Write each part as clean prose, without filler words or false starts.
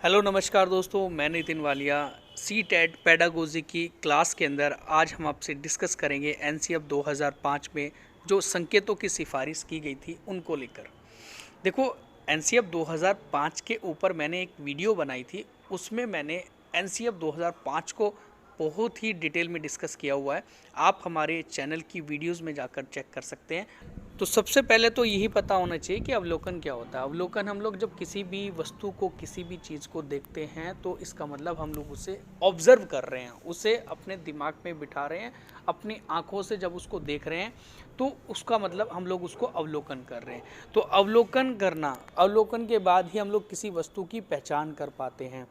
Hello नमस्कार दोस्तों, मैं Nitin Walia C TET pedagogy की क्लास के अंदर आज हम आपसे डिस्कस करेंगे एनसीएफ 2005 में जो संकेतों की सिफारिश की गई थी उनको लेकर। देखो, एनसीएफ 2005 के ऊपर मैंने एक वीडियो बनाई थी, उसमें मैंने एनसीएफ 2005 को बहुत ही डिटेल में डिस्कस किया हुआ है। आप हमारे चैनल की वीडियोस में जाकर चेक कर सकते हैं। तो सबसे पहले तो यही पता होना चाहिए कि अवलोकन क्या होता है। अवलोकन हम लोग जब किसी भी वस्तु को, किसी भी चीज़ को देखते हैं तो इसका मतलब हम लोग उसे ऑब्जर्व कर रहे हैं, उसे अपने दिमाग में बिठा रहे हैं, अपनी आँखों से जब उसको देख रहे हैं तो उसका मतलब हम लोग उसको अवलोकन कर रहे हैं। तो अवलोकन करना, अवलोकन के बाद ही हम लोग किसी वस्तु की पहचान कर पाते हैं।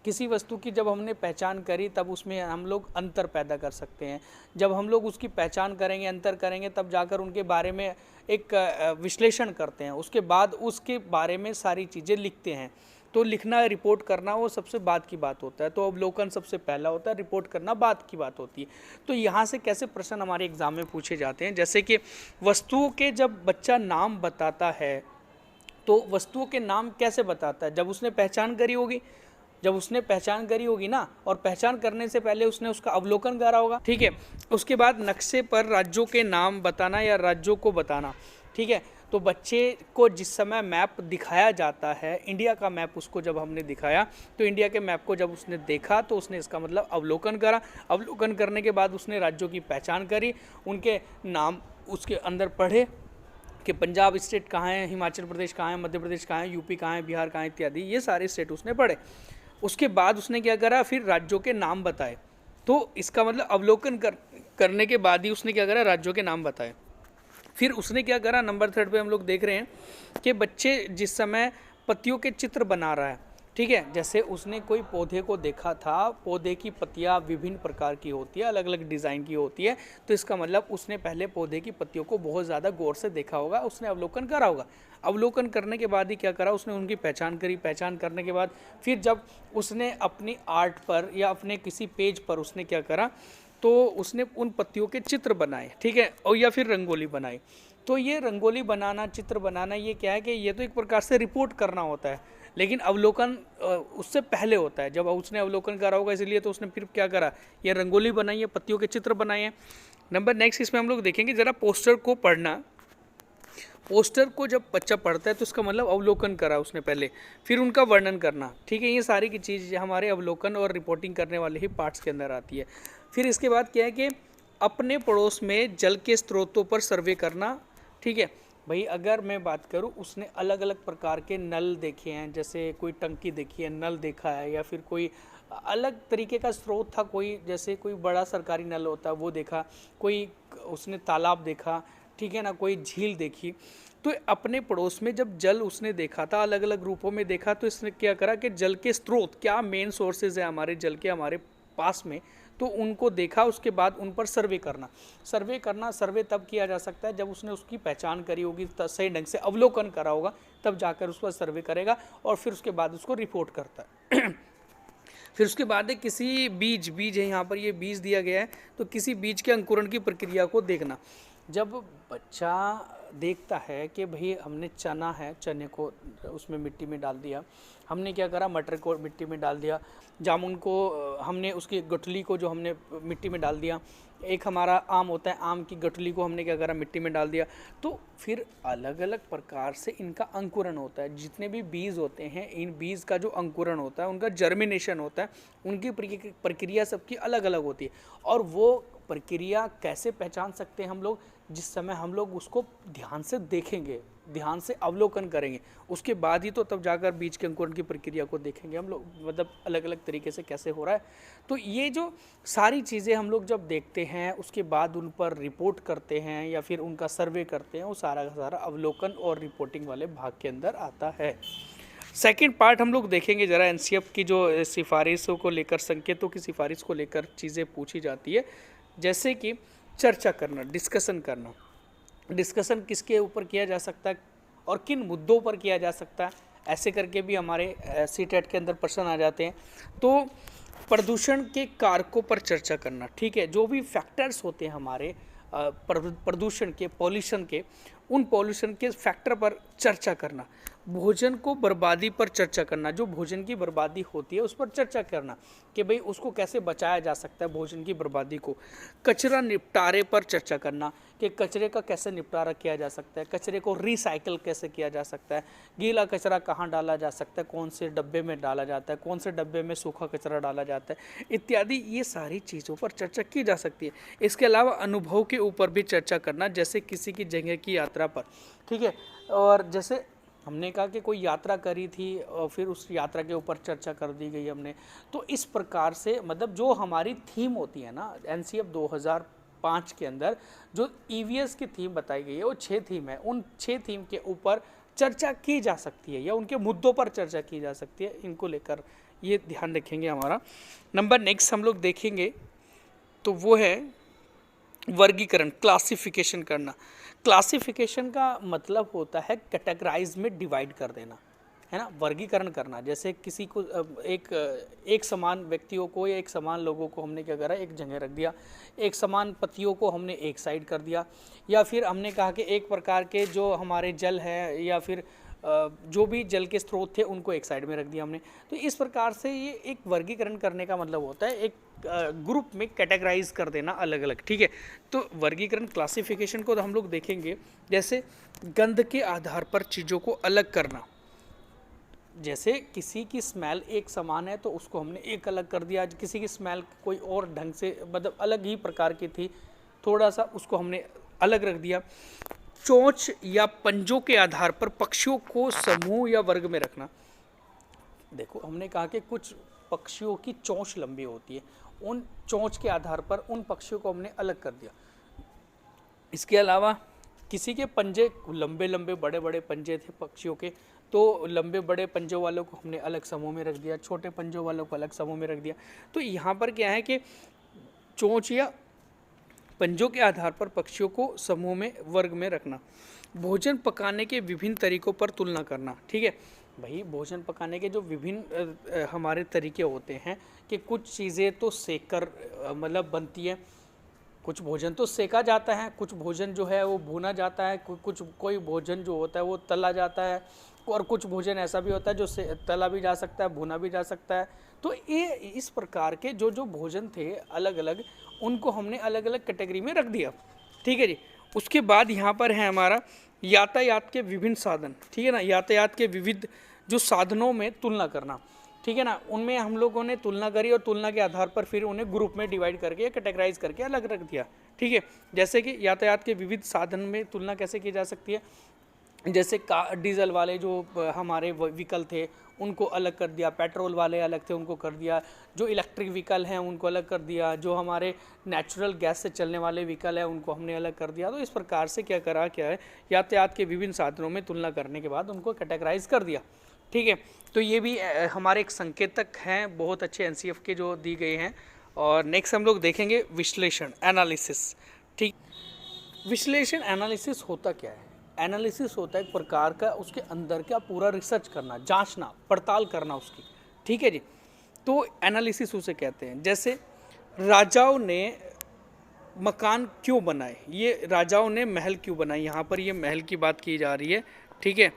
किसी वस्तु की जब हमने पहचान करी तब उसमें हम लोग अंतर पैदा कर सकते हैं। जब हम लोग उसकी पहचान करेंगे, अंतर करेंगे, तब जाकर उनके बारे में एक विश्लेषण करते हैं। उसके बाद उसके बारे में सारी चीज़ें लिखते हैं। तो लिखना, रिपोर्ट करना वो सबसे बाद की बात होता है। तो अवलोकन सबसे पहला होता है, रिपोर्ट करना बाद की बात होती है। तो यहाँ से कैसे प्रश्न हमारे एग्जाम में पूछे जाते हैं, जैसे कि वस्तुओं के जब बच्चा नाम बताता है तो वस्तुओं के नाम कैसे बताता है? जब उसने पहचान करी होगी, जब उसने पहचान करी होगी ना, और पहचान करने से पहले उसने उसका अवलोकन करा होगा। ठीक है, उसके बाद नक्शे पर राज्यों के नाम बताना या राज्यों को बताना। ठीक है, तो बच्चे को जिस समय मैप दिखाया जाता है, इंडिया का मैप उसको जब हमने दिखाया, तो इंडिया के मैप को जब उसने देखा तो उसने इसका मतलब अवलोकन करा। अवलोकन करने के बाद उसने राज्यों की पहचान करी, उनके नाम उसके अंदर पढ़े कि पंजाब स्टेट कहाँ है, हिमाचल प्रदेश कहाँ है, मध्य प्रदेश कहाँ है, यूपी कहाँ है, बिहार कहाँ है, इत्यादि ये सारे स्टेट उसने पढ़े। उसके बाद उसने क्या करा, फिर राज्यों के नाम बताए। तो इसका मतलब अवलोकन करने के बाद ही उसने क्या करा, राज्यों के नाम बताए। फिर उसने क्या करा, नंबर 3 पे हम लोग देख रहे हैं कि बच्चे जिस समय पत्तियों के चित्र बना रहा है, ठीक है, जैसे उसने कोई पौधे को देखा था, पौधे की पत्तियां विभिन्न प्रकार की होती है, अलग अलग डिज़ाइन की होती है। तो इसका मतलब उसने पहले पौधे की पत्तियों को बहुत ज़्यादा गौर से देखा होगा, उसने अवलोकन करा होगा। अवलोकन करने के बाद ही क्या करा, उसने उनकी पहचान करी। पहचान करने के बाद फिर जब उसने अपनी आर्ट पर या अपने किसी पेज पर उसने क्या करा, तो उसने उन पत्तियों के चित्र बनाए, ठीक है, और या फिर रंगोली बनाई। तो ये रंगोली बनाना, चित्र बनाना, ये क्या है कि ये तो एक प्रकार से रिपोर्ट करना होता है, लेकिन अवलोकन उससे पहले होता है। जब उसने अवलोकन करा होगा, इसलिए तो उसने फिर क्या करा, ये रंगोली बनाई है, पत्तियों के चित्र बनाए हैं। नंबर नेक्स्ट इसमें हम लोग देखेंगे जरा पोस्टर को पढ़ना। पोस्टर को जब बच्चा पढ़ता है तो उसका मतलब अवलोकन करा उसने पहले, फिर उनका वर्णन करना। ठीक है, ये सारी की चीज़ हमारे अवलोकन और रिपोर्टिंग करने वाले ही पार्ट्स के अंदर आती है। फिर इसके बाद क्या है कि अपने पड़ोस में जल के स्रोतों पर सर्वे करना। ठीक है भाई, अगर मैं बात करूं, उसने अलग अलग प्रकार के नल देखे हैं, जैसे कोई टंकी देखी है, नल देखा है, या फिर कोई अलग तरीके का स्रोत था, कोई जैसे कोई बड़ा सरकारी नल होता है वो देखा, कोई उसने तालाब देखा, ठीक है ना, कोई झील देखी। तो अपने पड़ोस में जब जल उसने देखा था, अलग अलग रूपों में देखा, तो इसने क्या करा कि जल के स्रोत क्या मेन सोर्सेज है हमारे जल के, हमारे पास में, तो उनको देखा। उसके बाद उन पर सर्वे करना। सर्वे तब किया जा सकता है जब उसने उसकी पहचान करी होगी, सही ढंग से अवलोकन करा होगा, तब जाकर उस पर सर्वे करेगा और फिर उसके बाद उसको रिपोर्ट करता है। फिर उसके बाद है किसी बीज है, यहाँ पर ये बीज दिया गया है, तो किसी बीज के अंकुरण की प्रक्रिया को देखना। जब बच्चा देखता है कि भाई हमने चना है, चने को उसमें मिट्टी में डाल दिया, हमने क्या करा, मटर को मिट्टी में डाल दिया, जामुन को हमने उसकी गठली को जो हमने मिट्टी में डाल दिया, एक हमारा आम होता है, आम की गठली को हमने क्या करा, मिट्टी में डाल दिया। तो फिर अलग अलग प्रकार से इनका अंकुरण होता है। जितने भी बीज होते हैं, इन बीज का जो अंकुरण होता है, उनका जर्मिनेशन होता है, उनकी प्रक्रिया सबकी अलग अलग होती है। और वो प्रक्रिया कैसे पहचान सकते हैं हम लोग, जिस समय हम लोग उसको ध्यान से देखेंगे, ध्यान से अवलोकन करेंगे, उसके बाद ही तो तब जाकर बीज के अंकुरण की प्रक्रिया को देखेंगे हम लोग, मतलब अलग अलग तरीके से कैसे हो रहा है। तो ये जो सारी चीज़ें हम लोग जब देखते हैं, उसके बाद उन पर रिपोर्ट करते हैं या फिर उनका सर्वे करते हैं, वो सारा का सारा अवलोकन और रिपोर्टिंग वाले भाग के अंदर आता है। सेकेंड पार्ट हम लोग देखेंगे जरा, एनसीएफ की जो सिफारिशों को लेकर, संकेतों की सिफारिश को लेकर चीज़ें पूछी जाती है, जैसे कि चर्चा करना, डिस्कशन करना। डिस्कशन किसके ऊपर किया जा सकता है और किन मुद्दों पर किया जा सकता है, ऐसे करके भी हमारे सीटेट के अंदर प्रश्न आ जाते हैं। तो प्रदूषण के कारकों पर चर्चा करना, ठीक है, जो भी फैक्टर्स होते हैं हमारे प्रदूषण के, पॉल्यूशन के, उन पॉल्यूशन के फैक्टर पर चर्चा करना। भोजन को बर्बादी पर चर्चा करना, जो भोजन की बर्बादी होती है उस पर चर्चा करना कि भाई उसको कैसे बचाया जा सकता है भोजन की बर्बादी को। कचरा निपटारे पर चर्चा करना कि कचरे का कैसे निपटारा किया जा सकता है, कचरे को रिसाइकिल कैसे किया जा सकता है, गीला कचरा कहाँ डाला जा सकता है, कौन से डब्बे में डाला जाता है, कौन से डब्बे में सूखा कचरा डाला जाता है इत्यादि, ये सारी चीज़ों पर चर्चा की जा सकती है। इसके अलावा अनुभव के ऊपर भी चर्चा करना, जैसे किसी की जगह की यात्रा पर, ठीक है। और जैसे हमने कहा कि कोई यात्रा करी थी और फिर उस यात्रा के ऊपर चर्चा कर दी गई हमने, तो इस प्रकार से मतलब जो हमारी थीम होती है ना एनसीएफ 2005 के अंदर जो ईवीएस की थीम बताई गई है वो 6 थीम है, उन 6 थीम के ऊपर चर्चा की जा सकती है या उनके मुद्दों पर चर्चा की जा सकती है। इनको लेकर ये ध्यान रखेंगे हमारा। नंबर नेक्स्ट हम लोग देखेंगे तो वो है वर्गीकरण, क्लासिफिकेशन करना। क्लासिफिकेशन का मतलब होता है कैटेगराइज में डिवाइड कर देना, है ना, वर्गीकरण करना। जैसे किसी को एक समान व्यक्तियों को या एक समान लोगों को हमने क्या करा, एक जगह रख दिया, एक समान पतियों को हमने एक साइड कर दिया, या फिर हमने कहा कि एक प्रकार के जो हमारे जल है या फिर जो भी जल के स्रोत थे उनको एक साइड में रख दिया हमने। तो इस प्रकार से ये एक वर्गीकरण करने का मतलब होता है एक ग्रुप में कैटेगराइज कर देना अलग अलग, ठीक है। तो वर्गीकरण क्लासिफिकेशन को तो हम लोग देखेंगे, जैसे गंध के आधार पर चीज़ों को अलग करना। जैसे किसी की स्मेल एक समान है तो उसको हमने एक अलग कर दिया, किसी की स्मेल कोई और ढंग से मतलब अलग ही प्रकार की थी, थोड़ा सा उसको हमने अलग रख दिया। चोंच या पंजों के आधार पर पक्षियों को समूह या वर्ग में रखना। देखो हमने कहा कि कुछ पक्षियों की चोंच लंबी होती है, उन चोंच के आधार पर उन पक्षियों को हमने अलग कर दिया। इसके अलावा किसी के पंजे लंबे लंबे बड़े बड़े पंजे थे पक्षियों के, तो लंबे बड़े पंजों वालों को हमने अलग समूह में रख दिया, छोटे पंजों वालों को अलग समूह में रख दिया। तो यहाँ पर क्या है कि चोंच या पंजों के आधार पर पक्षियों को समूह में वर्ग में रखना। भोजन पकाने के विभिन्न तरीकों पर तुलना करना, ठीक है भाई। भोजन पकाने के जो विभिन्न हमारे तरीके होते हैं कि कुछ चीज़ें तो सेक कर मतलब बनती है, कुछ भोजन तो सेका जाता है, कुछ भोजन जो है वो भुना जाता है, कोई भोजन जो होता है वो तला जाता है, और कुछ भोजन ऐसा भी होता है जो तला भी जा सकता है, भुना भी जा सकता है। तो ये इस प्रकार के जो जो भोजन थे अलग अलग, उनको हमने अलग अलग कैटेगरी में रख दिया, ठीक है जी। उसके बाद यहाँ पर है हमारा यातायात के विभिन्न साधन, ठीक है ना। यातायात के विविध जो साधनों में तुलना करना, ठीक है ना, उनमें हम लोगों ने तुलना करी और तुलना के आधार पर फिर उन्हें ग्रुप में डिवाइड करके कैटेगराइज करके अलग रख दिया, ठीक है। जैसे कि यातायात के विविध साधन में तुलना कैसे की जा सकती है, जैसे डीजल वाले जो हमारे व्हीकल थे उनको अलग कर दिया, पेट्रोल वाले अलग थे उनको कर दिया, जो इलेक्ट्रिक व्हीकल हैं उनको अलग कर दिया, जो हमारे नेचुरल गैस से चलने वाले व्हीकल हैं उनको हमने अलग कर दिया। तो इस प्रकार से क्या है, यातायात के विभिन्न साधनों में तुलना करने के बाद उनको कैटेगराइज कर दिया, ठीक है। तो ये भी हमारे एक संकेतक हैं बहुत अच्छे एनसीएफ के जो दी गए हैं। और नेक्स्ट हम लोग देखेंगे विश्लेषण, एनालिसिस, ठीक। विश्लेषण एनालिसिस होता क्या है? एनालिसिस होता है एक प्रकार का उसके अंदर का पूरा रिसर्च करना, जांचना, पड़ताल करना उसकी, ठीक है जी। तो एनालिसिस उसे कहते हैं। जैसे राजाओं ने मकान क्यों बनाए, ये राजाओं ने महल क्यों बनाए, यहाँ पर ये महल की बात की जा रही है, ठीक है।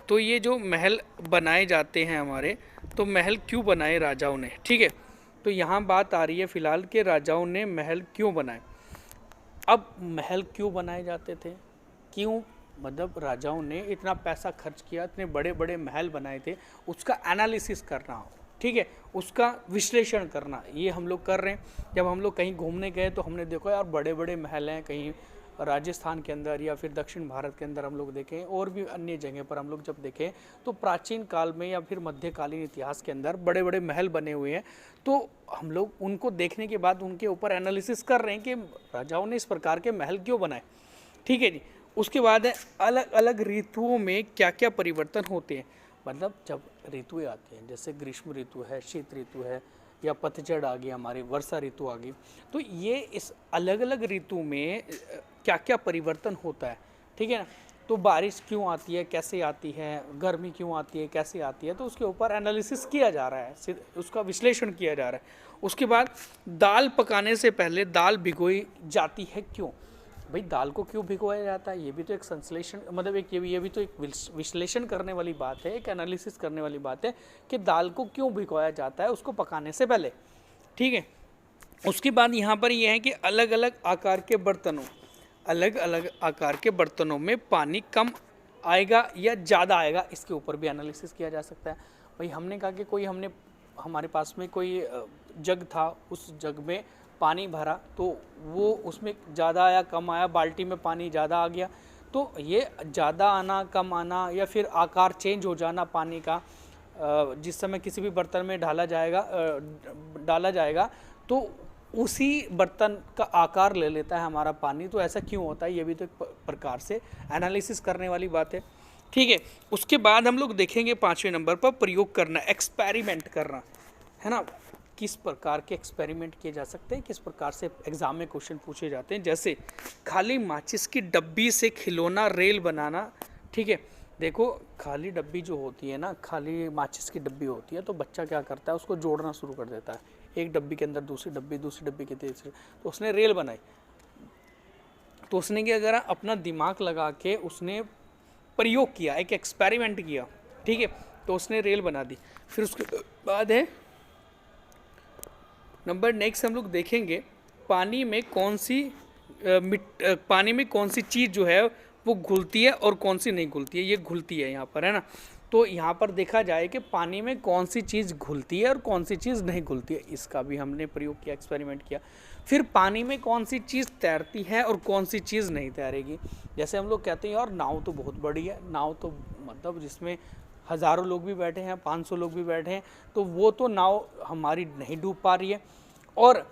तो ये जो महल बनाए जाते हैं हमारे, तो महल क्यों बनाए राजाओं ने, ठीक है। तो यहाँ बात आ रही है फिलहाल कि राजाओं ने महल क्यों बनाए। अब महल क्यों बनाए जाते थे, क्यों, मतलब राजाओं ने इतना पैसा खर्च किया, इतने बड़े बड़े महल बनाए थे, उसका एनालिसिस करना हो, ठीक है, उसका विश्लेषण करना, ये हम लोग कर रहे हैं। जब हम लोग कहीं घूमने गए तो हमने देखा यार बड़े बड़े महल हैं, कहीं राजस्थान के अंदर या फिर दक्षिण भारत के अंदर हम लोग देखें, और भी अन्य जगह पर हम लोग जब देखें तो प्राचीन काल में या फिर मध्यकालीन इतिहास के अंदर बड़े बड़े महल बने हुए हैं। तो हम लोग उनको देखने के बाद उनके ऊपर एनालिसिस कर रहे हैं कि राजाओं ने इस प्रकार के महल क्यों बनाए, ठीक है जी। उसके बाद है अलग अलग ऋतुओं में क्या क्या परिवर्तन होते हैं, मतलब जब ऋतुएं आती हैं, जैसे ग्रीष्म ऋतु है, शीत ऋतु है, या पतझड़ आ गई, हमारी वर्षा ऋतु आ गई, तो ये इस अलग अलग ऋतु में क्या क्या परिवर्तन होता है, ठीक है ना। तो बारिश क्यों आती है, कैसे आती है, गर्मी क्यों आती है, कैसे आती है, तो उसके ऊपर एनालिसिस किया जा रहा है, उसका विश्लेषण किया जा रहा है। उसके बाद दाल पकाने से पहले दाल भिगोई जाती है क्यों, भाई दाल को क्यों भिगोया जाता है, ये भी तो एक संश्लेषण मतलब एक ये भी तो एक विश्लेषण करने वाली बात है, एक एनालिसिस करने वाली बात है कि दाल को क्यों भिगोया जाता है उसको पकाने से पहले। ठीक है, उसके बाद यहाँ पर यह है कि अलग अलग आकार के बर्तनों में पानी कम आएगा या ज़्यादा आएगा, इसके ऊपर भी एनालिसिस किया जा सकता है। भाई हमने कहा कि हमारे पास में कोई जग था, उस जग में पानी भरा तो वो उसमें ज़्यादा आया कम आया, बाल्टी में पानी ज़्यादा आ गया, तो ये ज़्यादा आना कम आना या फिर आकार चेंज हो जाना पानी का जिस समय किसी भी बर्तन में डाला जाएगा तो उसी बर्तन का आकार ले लेता है हमारा पानी। तो ऐसा क्यों होता है, ये भी तो एक प्रकार से एनालिसिस करने वाली बात है। ठीक है, उसके बाद हम लोग देखेंगे 5वें नंबर पर प्रयोग करना, एक्सपेरिमेंट करना, है ना। किस प्रकार के एक्सपेरिमेंट किए जा सकते हैं, किस प्रकार से एग्जाम में क्वेश्चन पूछे जाते हैं। जैसे खाली माचिस की डब्बी से खिलौना रेल बनाना। ठीक है, देखो खाली डब्बी जो होती है ना, खाली माचिस की डब्बी होती है तो बच्चा क्या करता है, उसको जोड़ना शुरू कर देता है, एक डब्बी के अंदर दूसरी डब्बी की तीसरी, तो उसने रेल बनाई। तो उसने क्या करा, अपना दिमाग लगा के उसने प्रयोग किया, एक एक्सपेरिमेंट किया। ठीक है, तो उसने रेल बना दी। फिर उसके बाद है नंबर नेक्स्ट हम लोग देखेंगे पानी में कौन सी चीज़ जो है वो घुलती है और कौन सी नहीं घुलती है। ये घुलती है यहाँ पर, है ना। तो यहाँ पर देखा जाए कि पानी में कौन सी चीज़ घुलती है और कौन सी चीज़ नहीं घुलती है, इसका भी हमने प्रयोग किया, एक्सपेरिमेंट किया। फिर पानी में कौन सी चीज़ तैरती है और कौन सी चीज़ नहीं तैरेगी। जैसे हम लोग कहते हैं यार नाव तो बहुत बड़ी है, नाव तो मतलब जिसमें हज़ारों लोग भी बैठे हैं, 500 लोग भी बैठे हैं, तो वो तो नाव हमारी नहीं डूब पा रही है। और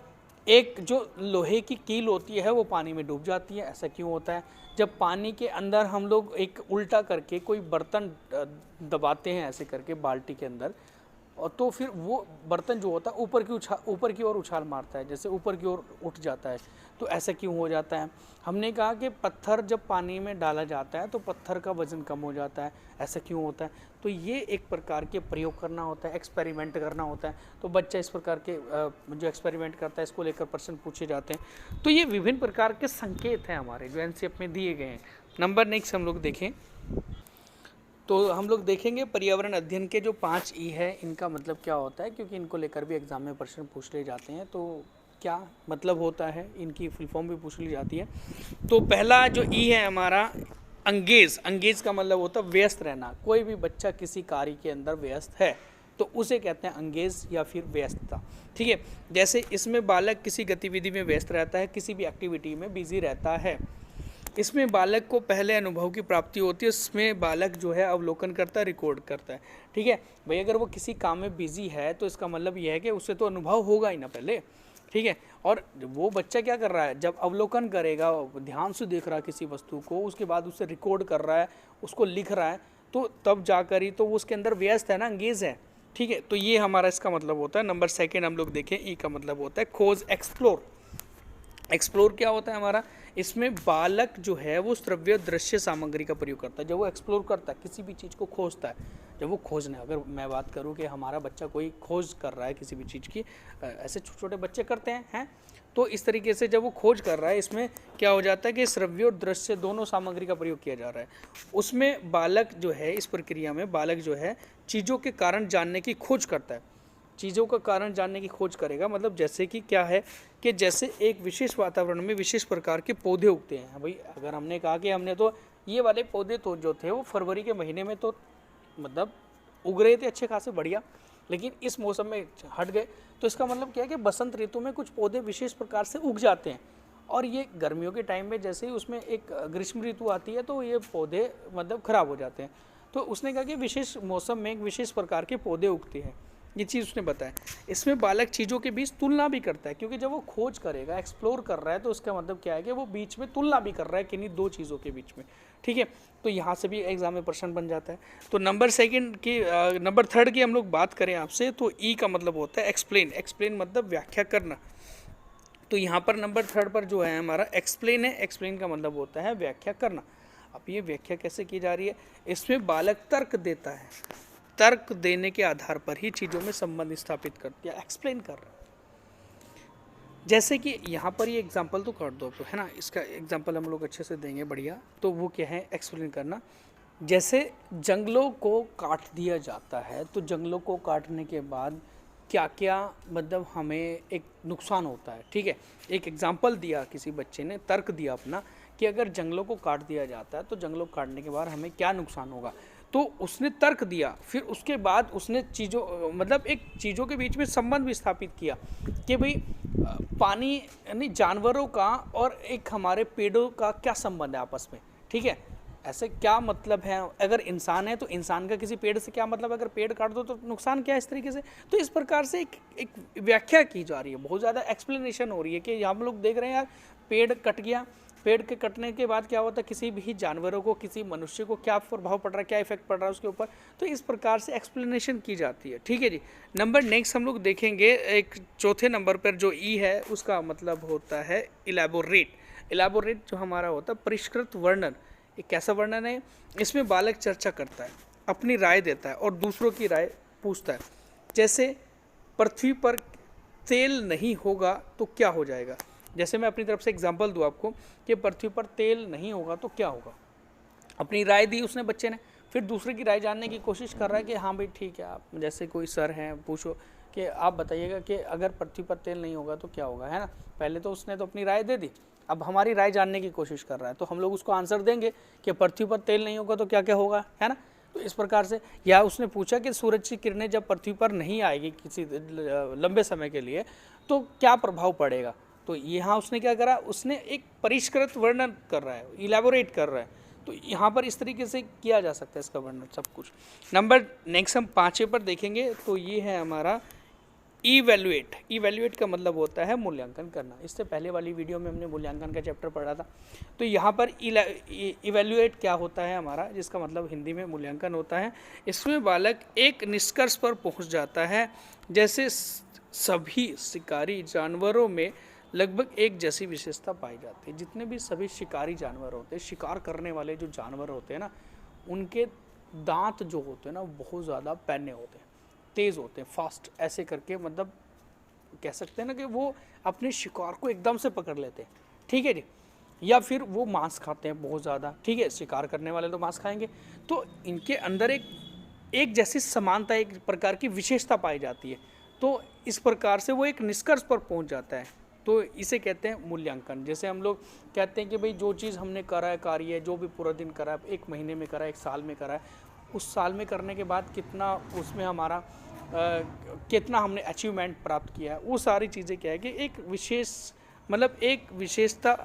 एक जो लोहे की कील होती है वो पानी में डूब जाती है। ऐसा क्यों होता है, जब पानी के अंदर हम लोग एक उल्टा करके कोई बर्तन दबाते हैं ऐसे करके बाल्टी के अंदर, और तो फिर वो बर्तन जो होता है ऊपर की ओर उछाल मारता है, जैसे ऊपर की ओर उठ जाता है। तो ऐसा क्यों हो जाता है, हमने कहा कि पत्थर जब पानी में डाला जाता है तो पत्थर का वजन कम हो जाता है। ऐसा क्यों होता है, तो ये एक प्रकार के प्रयोग करना होता है, एक्सपेरिमेंट करना होता है। तो बच्चा इस प्रकार के जो एक्सपेरिमेंट करता है इसको लेकर प्रश्न पूछे जाते हैं। तो ये विभिन्न प्रकार के संकेत हैं हमारे जो एनसीईआरटी में दिए गए हैं। नंबर नेक्स्ट हम लोग देखें तो हम लोग देखेंगे पर्यावरण अध्ययन के जो 5 ई है इनका मतलब क्या होता है, क्योंकि इनको लेकर भी एग्जाम में प्रश्न पूछ ले जाते हैं। तो क्या मतलब होता है, इनकी फुल फॉर्म भी पूछ ली जाती है। तो पहला जो ई है हमारा अंगेज का मतलब होता है व्यस्त रहना। कोई भी बच्चा किसी कार्य के अंदर व्यस्त है तो उसे कहते हैं अंगेज या फिर व्यस्तता। ठीक है, जैसे इसमें बालक किसी गतिविधि में व्यस्त रहता है, किसी भी एक्टिविटी में बिजी रहता है। इसमें बालक को पहले अनुभव की प्राप्ति होती है, उसमें बालक जो है अवलोकन करता है, रिकॉर्ड करता है। ठीक है भाई, अगर वो किसी काम में बिजी है तो इसका मतलब यह है कि उससे तो अनुभव होगा ही ना पहले। ठीक है, और वो बच्चा क्या कर रहा है, जब अवलोकन करेगा, ध्यान से देख रहा है किसी वस्तु को, उसके बाद उसे रिकॉर्ड कर रहा है, उसको लिख रहा है, तो तब जाकर ही तो वो उसके अंदर व्यस्त है ना, अंगेज है। ठीक है, तो ये हमारा इसका मतलब होता है। नंबर सेकेंड हम लोग देखें, ई का मतलब होता है खोज, एक्सप्लोर। एक्सप्लोर क्या होता है हमारा, इसमें बालक जो है वो श्रव्य दृश्य सामग्री का प्रयोग करता है। जब वो एक्सप्लोर करता है, किसी भी चीज़ को खोजता है, जब वो खोजने, अगर मैं बात करूँ कि हमारा बच्चा कोई खोज कर रहा है किसी भी चीज़ की, ऐसे छोटे छोटे बच्चे करते हैं, तो इस तरीके से जब वो खोज कर रहा है, इसमें क्या हो जाता है कि श्रव्य और दृश्य दोनों सामग्री का प्रयोग किया जा रहा है। उसमें बालक जो है, इस प्रक्रिया में बालक जो है चीज़ों के कारण जानने की खोज करता है। चीज़ों का कारण जानने की खोज करेगा, मतलब जैसे कि क्या है कि जैसे एक विशेष वातावरण में विशेष प्रकार के पौधे उगते हैं। भाई अगर हमने कहा कि हमने तो ये वाले पौधे तो जो थे वो फरवरी के महीने में तो मतलब उग रहे थे अच्छे खासे बढ़िया, लेकिन इस मौसम में हट गए, तो इसका मतलब क्या है कि बसंत ऋतु में कुछ पौधे विशेष प्रकार से उग जाते हैं। और ये गर्मियों के टाइम में जैसे ही उसमें एक ग्रीष्म ऋतु आती है तो ये पौधे मतलब खराब हो जाते हैं। तो उसने कहा कि विशेष मौसम में एक विशेष प्रकार के पौधे उगते हैं, ये चीज़ उसने बताया। इसमें बालक चीज़ों के बीच तुलना भी करता है, क्योंकि जब वो खोज करेगा, एक्सप्लोर कर रहा है, तो उसका मतलब क्या है कि वो बीच में तुलना भी कर रहा है किन्हीं दो चीज़ों के बीच में। ठीक है, तो यहाँ से भी एग्जाम में प्रश्न बन जाता है। तो नंबर थर्ड की हम लोग बात करें आपसे, तो ई का मतलब होता है एक्सप्लेन। एक्सप्लेन मतलब व्याख्या करना। तो यहाँ पर नंबर थर्ड पर जो है हमारा एक्सप्लेन है। एक्सप्लेन का मतलब होता है व्याख्या करना। अब ये व्याख्या कैसे की जा रही है, इसमें बालक तर्क देता है, तर्क देने के आधार पर ही चीज़ों में संबंध स्थापित करती है, एक्सप्लेन कर रहा है। जैसे कि यहाँ पर ये एग्जांपल तो कर दो, तो है ना, इसका एग्जांपल हम लोग अच्छे से देंगे बढ़िया। तो वो क्या है, एक्सप्लेन करना। जैसे जंगलों को काट दिया जाता है, तो जंगलों को काटने के बाद क्या क्या मतलब हमें एक नुकसान होता है। ठीक है, एक एग्जांपल दिया किसी बच्चे ने, तर्क दिया अपना कि अगर जंगलों को काट दिया जाता है तो जंगलों को काटने के बाद हमें क्या नुकसान होगा। तो उसने तर्क दिया, फिर उसके बाद उसने चीज़ों मतलब एक चीज़ों के बीच में संबंध भी स्थापित किया कि भाई पानी यानी जानवरों का और एक हमारे पेड़ों का क्या संबंध है आपस में। ठीक है, ऐसे क्या मतलब है, अगर इंसान है तो इंसान का किसी पेड़ से क्या मतलब, अगर पेड़ काट दो तो नुकसान क्या है, इस तरीके से। तो इस प्रकार से एक व्याख्या की जा रही है, बहुत ज़्यादा एक्सप्लेनेशन हो रही है कि हम लोग देख रहे हैं यार पेड़ कट गया, पेड़ के कटने के बाद क्या होता है, किसी भी जानवरों को, किसी मनुष्य को क्या प्रभाव पड़ रहा है, क्या इफेक्ट पड़ रहा है उसके ऊपर। तो इस प्रकार से एक्सप्लेनेशन की जाती है। ठीक है जी। नंबर नेक्स्ट हम लोग देखेंगे, एक चौथे नंबर पर जो ई है उसका मतलब होता है इलेबोरेट। इलेबोरेट जो हमारा होता है परिष्कृत वर्णन। एक कैसा वर्णन है, इसमें बालक चर्चा करता है, अपनी राय देता है और दूसरों की राय पूछता है। जैसे पृथ्वी पर तेल नहीं होगा तो क्या हो जाएगा। जैसे मैं अपनी तरफ से एग्जांपल दूं आपको कि पृथ्वी पर तेल नहीं होगा तो क्या होगा। अपनी राय दी उसने बच्चे ने, फिर दूसरे की राय जानने की कोशिश कर रहा है कि हाँ भाई ठीक है, आप जैसे कोई सर हैं पूछो कि आप बताइएगा कि अगर पृथ्वी पर तेल नहीं होगा तो क्या होगा, है ना। पहले तो उसने तो अपनी राय दे दी, अब हमारी राय जानने की कोशिश कर रहा है, तो हम लोग उसको आंसर देंगे कि पृथ्वी पर तेल नहीं होगा तो क्या क्या होगा, है ना। तो इस प्रकार से, या उसने पूछा कि सूरज की किरणें जब पृथ्वी पर नहीं आएगी किसी लंबे समय के लिए तो क्या प्रभाव पड़ेगा। तो यहाँ उसने क्या करा, उसने एक परिष्कृत वर्णन कर रहा है, इलेबोरेट कर रहा है। तो यहाँ पर इस तरीके से किया जा सकता है इसका वर्णन सब कुछ। नंबर नेक्स्ट हम 5 पर देखेंगे, तो ये है हमारा इवैल्यूएट। इवैल्यूएट का मतलब होता है मूल्यांकन करना। इससे पहले वाली वीडियो में हमने मूल्यांकन का चैप्टर पढ़ा था। तो यहाँ पर इवैल्यूएट क्या होता है हमारा, जिसका मतलब हिंदी में मूल्यांकन होता है। इसमें बालक एक निष्कर्ष पर पहुँच जाता है, जैसे सभी शिकारी जानवरों में लगभग एक जैसी विशेषता पाई जाती है। जितने भी सभी शिकारी जानवर होते हैं, शिकार करने वाले जो जानवर होते हैं ना, उनके दांत जो होते हैं ना बहुत ज़्यादा पैने होते हैं, तेज़ होते हैं, फास्ट, ऐसे करके मतलब कह सकते हैं ना कि वो अपने शिकार को एकदम से पकड़ लेते हैं। ठीक है जी। या फिर वो मांस खाते हैं बहुत ज़्यादा। ठीक है, शिकार करने वाले तो मांस खाएंगे। तो इनके अंदर एक जैसी समानता, एक प्रकार की विशेषता पाई जाती है। तो इस प्रकार से वो एक निष्कर्ष पर पहुंच जाता है। तो इसे कहते हैं मूल्यांकन। जैसे हम लोग कहते हैं कि भाई जो चीज़ हमने करा है, कार्य जो भी पूरा दिन करा है, 1 महीने में करा है, 1 साल में करा है, उस साल में करने के बाद कितना उसमें हमारा कितना हमने अचीवमेंट प्राप्त किया है, वो सारी चीज़ें क्या है कि एक विशेष मतलब एक विशेषता,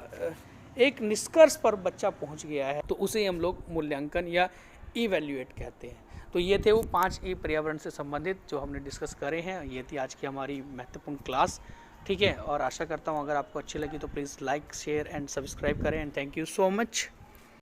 एक निष्कर्ष पर बच्चा पहुंच गया है, तो उसे हम लोग मूल्यांकन या इवैल्यूएट कहते हैं। तो ये थे वो 5 ई पर्यावरण से संबंधित जो हमने डिस्कस करे हैं। ये थी आज की हमारी महत्वपूर्ण क्लास। ठीक है, और आशा करता हूँ अगर आपको अच्छी लगी तो please like, share and subscribe करें। And thank you so much.